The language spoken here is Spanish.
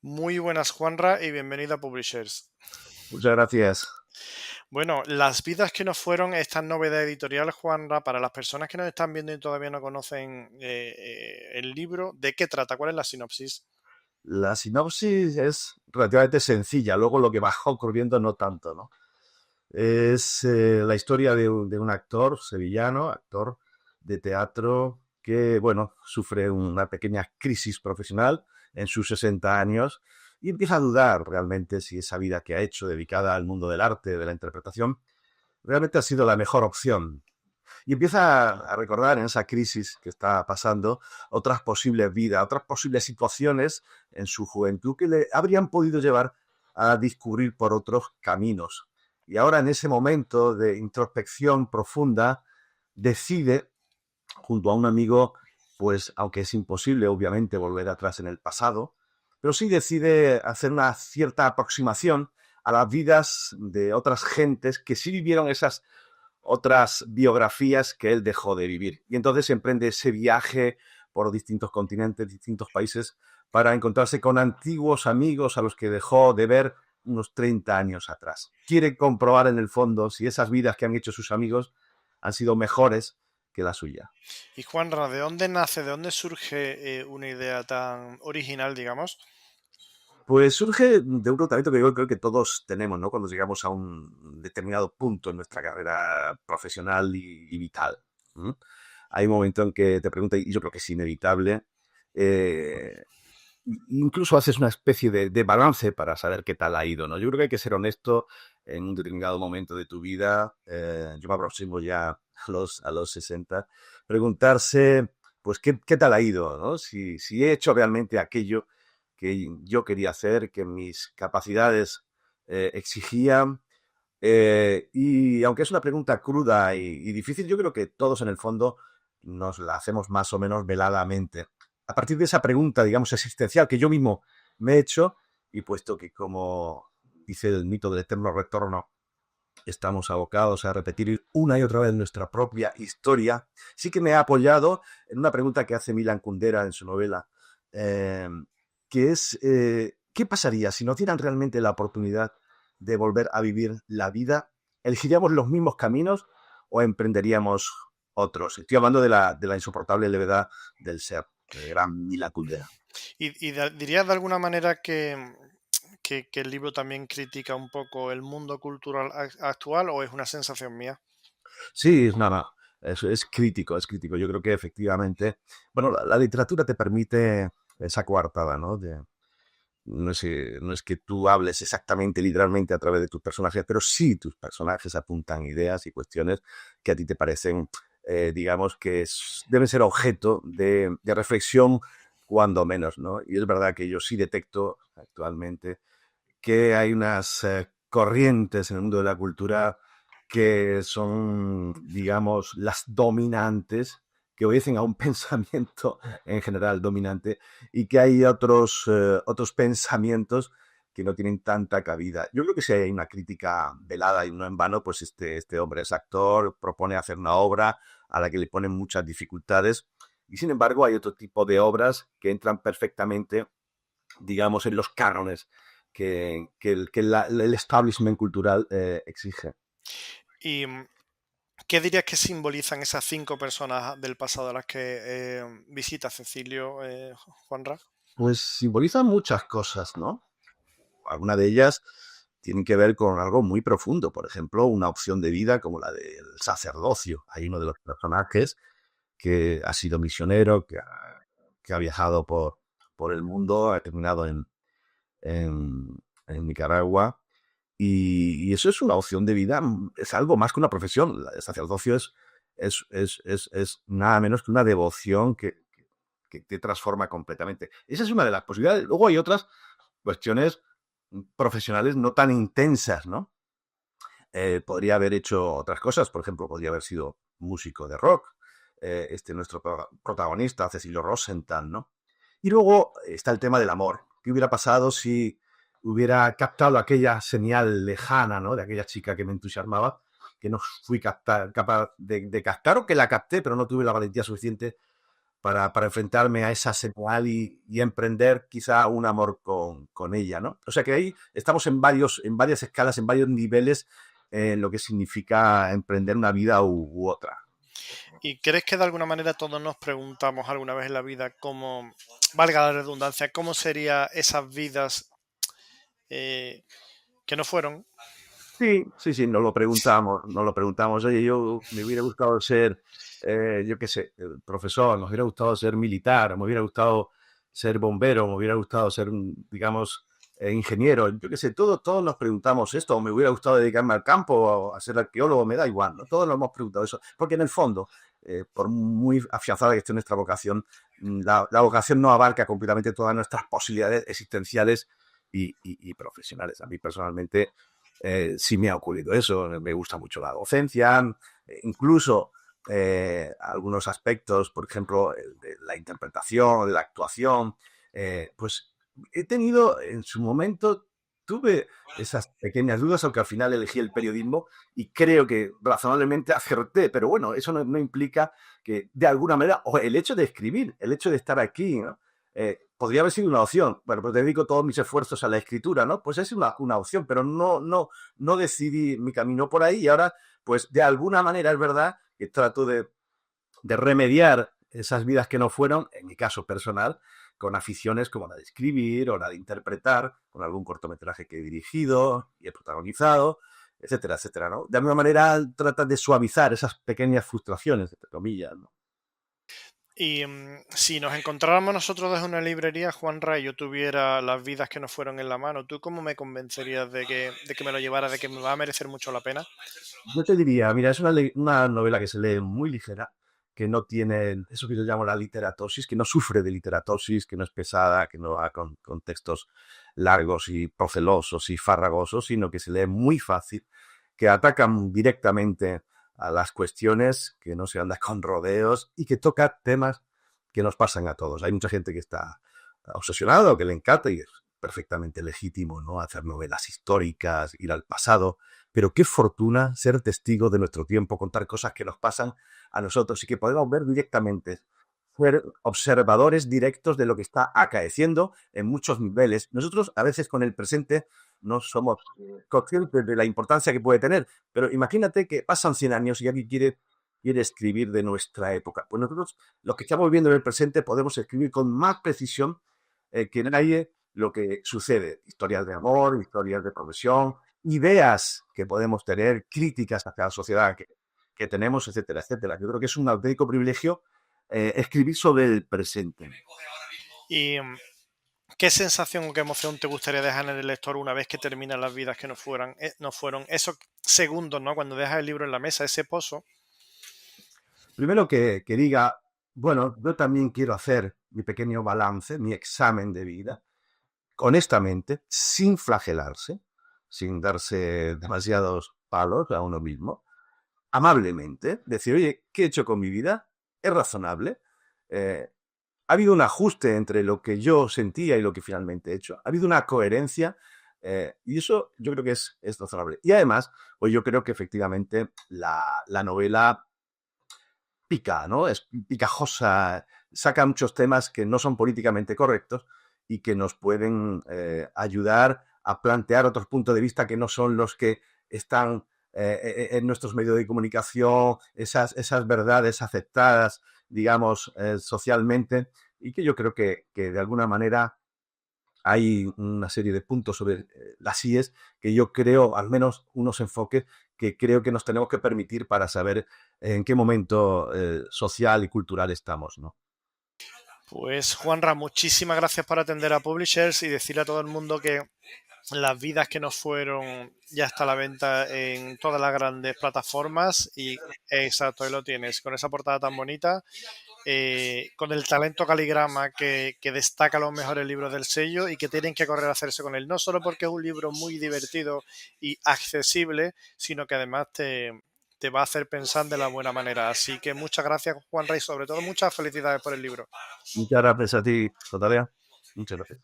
Muy buenas, Juanra, y bienvenido a Publishers. Muchas gracias. Bueno, Las vidas que nos fueron, esta novedad editorial, Juanra, para las personas que nos están viendo y todavía no conocen el libro, ¿de qué trata? ¿Cuál es la sinopsis? La sinopsis es relativamente sencilla, luego lo que va ocurriendo no tanto, ¿no? Es la historia de un actor sevillano, actor de teatro, que, bueno, sufre una pequeña crisis profesional en sus 60 años y empieza a dudar realmente si esa vida que ha hecho dedicada al mundo del arte, de la interpretación, realmente ha sido la mejor opción. Y empieza a recordar en esa crisis que está pasando otras posibles vidas, otras posibles situaciones en su juventud que le habrían podido llevar a discurrir por otros caminos. Y ahora en ese momento de introspección profunda, decide, junto a un amigo, pues aunque es imposible obviamente volver atrás en el pasado, pero sí decide hacer una cierta aproximación a las vidas de otras gentes que sí vivieron esas otras biografías que él dejó de vivir. Y entonces emprende ese viaje por distintos continentes, distintos países, para encontrarse con antiguos amigos a los que dejó de ver unos 30 años atrás. Quiere comprobar en el fondo si esas vidas que han hecho sus amigos han sido mejores que la suya. Y Juanra, ¿de dónde nace, de dónde surge una idea tan original, digamos? Pues surge de un tratamiento que yo creo que todos tenemos, ¿no? Cuando llegamos a un determinado punto en nuestra carrera profesional y vital. ¿M? Hay un momento en que te preguntas, y yo creo que es inevitable, eh, incluso haces una especie de balance para saber qué tal ha ido, ¿no? Yo creo que hay que ser honesto en un determinado momento de tu vida. Yo me aproximo ya a los 60, preguntarse, pues, qué tal ha ido, ¿no? Si he hecho realmente aquello que yo quería hacer, que mis capacidades exigían. Y aunque es una pregunta cruda y difícil, yo creo que todos en el fondo nos la hacemos más o menos veladamente. A partir de esa pregunta, digamos, existencial que yo mismo me he hecho, y puesto que, como dice el mito del eterno retorno, estamos abocados a repetir una y otra vez nuestra propia historia, sí que me he apoyado en una pregunta que hace Milan Kundera en su novela, eh, que es, ¿qué pasaría si nos dieran realmente la oportunidad de volver a vivir la vida? ¿Elegiríamos los mismos caminos o emprenderíamos otros? Estoy hablando de la insoportable levedad del ser, el gran Milan Kundera. Y dirías de alguna manera que el libro también critica un poco el mundo cultural actual, o es una sensación mía? Sí, no, no, es crítico, es crítico. Yo creo que efectivamente, bueno, la literatura te permite esa coartada, ¿no? No es que tú hables exactamente, literalmente a través de tus personajes, pero sí tus personajes apuntan ideas y cuestiones que a ti te parecen, digamos, que deben ser objeto de reflexión, cuando menos, ¿no? Y es verdad que yo sí detecto actualmente que hay unas corrientes en el mundo de la cultura que son, digamos, las dominantes, que obedecen a un pensamiento en general dominante, y que hay otros pensamientos que no tienen tanta cabida. Yo creo que si hay una crítica velada y no en vano, pues este hombre es actor, propone hacer una obra a la que le ponen muchas dificultades, y sin embargo hay otro tipo de obras que entran perfectamente, digamos, en los cánones que el establishment cultural exige. ¿Y qué dirías que simbolizan esas cinco personas del pasado a las que visita Cecilio, Juanra? Pues simbolizan muchas cosas, ¿no? Algunas de ellas tienen que ver con algo muy profundo, por ejemplo, una opción de vida como la del sacerdocio. Hay uno de los personajes que ha sido misionero, que ha viajado por el mundo, ha terminado en, en Nicaragua. Y eso es una opción de vida, es algo más que una profesión. El sacerdocio es nada menos que una devoción que te transforma completamente. Esa es una de las posibilidades. Luego hay otras cuestiones profesionales no tan intensas, ¿no? Podría haber hecho otras cosas, por ejemplo, podría haber sido músico de rock, nuestro protagonista, Cecilio Rosenthal, ¿no? Y luego está el tema del amor. ¿Qué hubiera pasado si hubiera captado aquella señal lejana, ¿no? De aquella chica que me entusiasmaba, que no fui capaz de captar, o que la capté, pero no tuve la valentía suficiente para enfrentarme a esa señal y emprender quizá un amor con ella, ¿no? O sea que ahí estamos en varias escalas, en varios niveles, en lo que significa emprender una vida u otra. ¿Y crees que de alguna manera todos nos preguntamos alguna vez en la vida cómo, valga la redundancia, cómo serían esas vidas eh, que no fueron? Sí, sí, sí, nos lo preguntamos. Oye, yo me hubiera gustado ser, yo qué sé, profesor, me hubiera gustado ser militar, me hubiera gustado ser bombero, me hubiera gustado ser, digamos, ingeniero, yo qué sé, todos nos preguntamos esto, o me hubiera gustado dedicarme al campo, o a ser arqueólogo, me da igual, ¿no? Todos nos hemos preguntado eso, porque en el fondo, por muy afianzada que esté nuestra vocación, la vocación no abarca completamente todas nuestras posibilidades existenciales y profesionales. A mí personalmente sí me ha ocurrido eso. Me gusta mucho la docencia, incluso algunos aspectos, por ejemplo, el de la interpretación, de la actuación. Pues he tenido en su momento, tuve esas pequeñas dudas, aunque al final elegí el periodismo y creo que razonablemente acerté, pero bueno, eso no implica que de alguna manera, o el hecho de escribir, el hecho de estar aquí, ¿no? Podría haber sido una opción. Bueno, pues dedico todos mis esfuerzos a la escritura, ¿no? Pues es una opción, pero no decidí mi camino por ahí y ahora, pues de alguna manera es verdad que trato de remediar esas vidas que no fueron, en mi caso personal, con aficiones como la de escribir o la de interpretar, con algún cortometraje que he dirigido y he protagonizado, etcétera, etcétera, ¿no? De alguna manera trata de suavizar esas pequeñas frustraciones, entre comillas, ¿no? Y si nos encontráramos nosotros desde una librería, Juanra, y yo tuviera las vidas que nos fueron en la mano, ¿tú cómo me convencerías de que me lo llevara, de que me va a merecer mucho la pena? Yo te diría, mira, es una novela que se lee muy ligera, que no tiene eso que yo llamo la literatosis, que no sufre de literatosis, que no es pesada, que no va con textos largos y procelosos y farragosos, sino que se lee muy fácil, que atacan directamente a las cuestiones, que no se anda con rodeos y que toca temas que nos pasan a todos. Hay mucha gente que está obsesionada o que le encanta y es perfectamente legítimo, ¿no? Hacer novelas históricas, ir al pasado, pero qué fortuna ser testigo de nuestro tiempo, contar cosas que nos pasan a nosotros y que podemos ver directamente, ser observadores directos de lo que está acaeciendo en muchos niveles. Nosotros a veces con el presente no somos conscientes de la importancia que puede tener, pero imagínate que pasan 100 años y alguien quiere escribir de nuestra época. Pues nosotros, los que estamos viviendo en el presente, podemos escribir con más precisión que nadie lo que sucede. Historias de amor, historias de profesión, ideas que podemos tener, críticas hacia la sociedad que tenemos, etcétera, etcétera. Yo creo que es un auténtico privilegio escribir sobre el presente. ¿Y qué sensación o qué emoción te gustaría dejar en el lector una vez que terminan las vidas que no fueron esos segundos, ¿no? Cuando dejas el libro en la mesa, ese pozo. Primero que diga, bueno, yo también quiero hacer mi pequeño balance, mi examen de vida, honestamente, sin flagelarse, sin darse demasiados palos a uno mismo, amablemente, decir, oye, ¿qué he hecho con mi vida? ¿Es razonable? Eh, ¿Ha habido un ajuste entre lo que yo sentía y lo que finalmente he hecho? ¿Ha habido una coherencia? Y eso yo creo que es razonable. Y además, pues yo creo que efectivamente la novela pica, ¿no? Es picajosa, saca muchos temas que no son políticamente correctos y que nos pueden ayudar a plantear otros puntos de vista que no son los que están en nuestros medios de comunicación, esas verdades aceptadas, digamos, socialmente, y que yo creo que de alguna manera hay una serie de puntos sobre las IES que yo creo, al menos unos enfoques que creo que nos tenemos que permitir para saber en qué momento social y cultural estamos, ¿no? Pues Juanra, muchísimas gracias por atender a Publishers y decirle a todo el mundo que las vidas que nos fueron ya está a la venta en todas las grandes plataformas y exacto, ahí lo tienes, con esa portada tan bonita, con el talento caligrama que destaca los mejores libros del sello y que tienen que correr a hacerse con él, no solo porque es un libro muy divertido y accesible, sino que además te va a hacer pensar de la buena manera. Así que muchas gracias, Juanra, y sobre todo muchas felicidades por el libro. Muchas gracias a ti, Natalia. Muchas gracias.